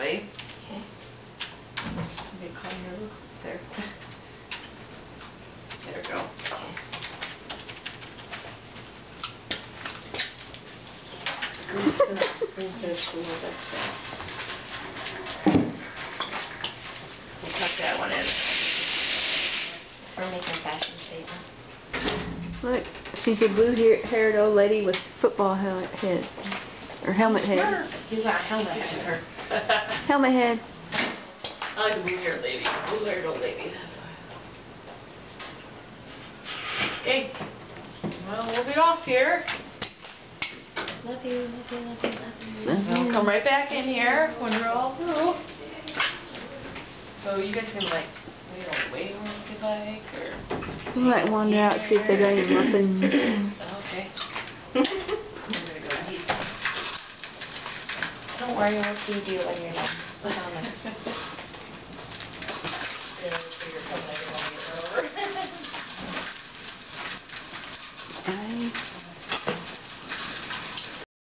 way. Okay. Maybe call your little there. There we go. Okay. I'm just gonna finish a little bit there. We'll tuck that one in. We're making a fashion statement. Look, she's a blue-haired old lady with football head. Or helmet head. You got a helmet on her. Helmet head. I like the blue-haired lady. Blue-haired old lady. Okay. Well, we'll be off here. Love you, love you, love you, love you. We'll come right back in here when we're all through. So you guys can like wait if you'd like, or... We might wander out and see if they got any muffins. Okay. I'm gonna go eat. Don't worry, we'll feed you when you're done.